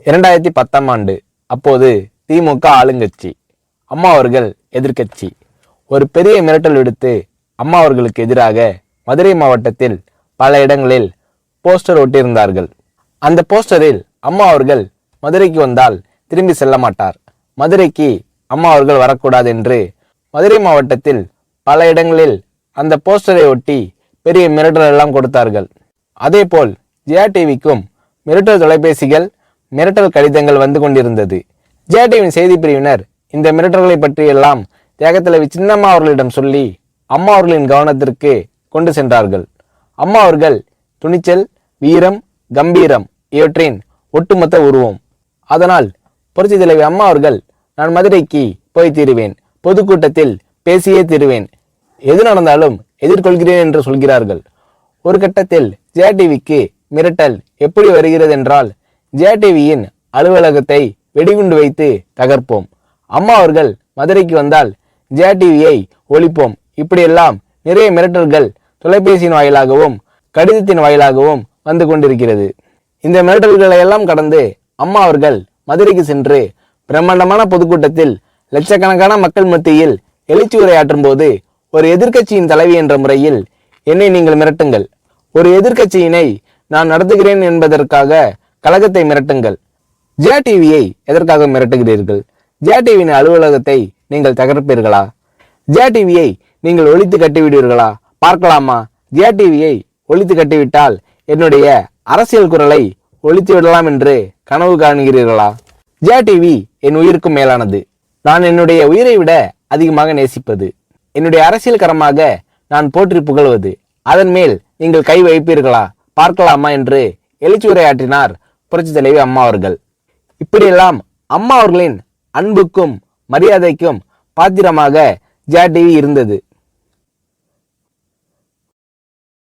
2010ஆம் ஆண்டு. அப்போது திமுக ஆளுங்கட்சி, அம்மா அவர்கள் எதிர்க்கட்சி. ஒரு பெரிய மிரட்டல் விடுத்து அம்மா அவர்களுக்கு எதிராக மதுரை மாவட்டத்தில் பல இடங்களில் போஸ்டர் ஒட்டியிருந்தார்கள். அந்த போஸ்டரில் அம்மா அவர்கள் மதுரைக்கு வந்தால் திரும்பி செல்ல மாட்டார், மதுரைக்கு அம்மா அவர்கள் வரக்கூடாது என்று மதுரை மாவட்டத்தில் பல இடங்களில் அந்த போஸ்டரை ஒட்டி பெரிய மிரட்டல் எல்லாம் கொடுத்தார்கள். அதேபோல் ஜெயா டிவிக்கும் மிரட்டல் தொலைபேசிகள், மிரட்டல் கடிதங்கள் வந்து கொண்டிருந்தது. ஜெயா டிவியின் செய்தி பிரிவினர் இந்த மிரட்டல்களை பற்றியெல்லாம் தியாகத்தலைவி சின்னம்மா அவர்களிடம் சொல்லி அம்மா அவர்களின் கவனத்திற்கு கொண்டு சென்றார்கள். அம்மா அவர்கள் துணிச்சல், வீரம், கம்பீரம் இவற்றின் ஒட்டுமொத்த உருவம். அதனால் புரட்சி தலைவி அம்மா அவர்கள், நான் மதுரைக்கு போய் தீருவேன், பொதுக்கூட்டத்தில் பேசியே தீருவேன், எது நடந்தாலும் எதிர்கொள்கிறேன் என்று சொல்கிறார்கள். ஒரு கட்டத்தில் ஜெயா டிவிக்கு மிரட்டல் எப்படி வருகிறது என்றால், ஜெயா டிவியின் அலுவலகத்தை வெடிகுண்டு வைத்து தகர்ப்போம், அம்மா அவர்கள் மதுரைக்கு வந்தால் ஜெயா டிவியை ஒழிப்போம், இப்படியெல்லாம் நிறைய மிரட்டல்கள் தொலைபேசியின் வாயிலாகவும் கடிதத்தின் வாயிலாகவும் வந்து கொண்டிருக்கிறது. இந்த மிரட்டல்களை எல்லாம் கடந்து அம்மா அவர்கள் மதுரைக்கு சென்று பிரம்மாண்டமான பொதுக்கூட்டத்தில் லட்சக்கணக்கான மக்கள் மத்தியில் எழுச்சி உரையாற்றும் போது, ஒரு எதிர்க்கட்சியின் தலைவி என்ற முறையில் என்னை நீங்கள் மிரட்டுங்கள், ஒரு எதிர்க்கட்சியினை நான் நடத்துகிறேன் என்பதற்காக கழகத்தை மிரட்டுங்கள், ஜெயா டிவியை எதற்காக மிரட்டுகிறீர்கள், ஜெயா டிவியின் அலுவலகத்தை நீங்கள் தகர்ப்பீர்களா, ஜெயா டிவியை நீங்கள் ஒழித்து கட்டிவிடுவீர்களா, பார்க்கலாமா, ஜெயா டிவியை ஒழித்து கட்டிவிட்டால் என்னுடைய அரசியல் குரலை ஒழித்து விடலாம் என்று கனவு காணுகிறீர்களா? ஜெயா டிவி என் உயிருக்கும் மேலானது, நான் என்னுடைய உயிரை விட அதிகமாக நேசிப்பது, என்னுடைய அரசியல் கரமாக நான் போற்றி புகழ்வது, அதன் மேல் நீங்கள் கை வைப்பீர்களா, பார்க்கலாமா என்று எழுச்சி உரையாற்றினார் புரட்சி தலைவி அம்மா அவர்கள். இப்படியெல்லாம் அம்மா அவர்களின் அன்புக்கும் மரியாதைக்கும் பாத்திரமாக ஜெயா டிவி இருந்தது.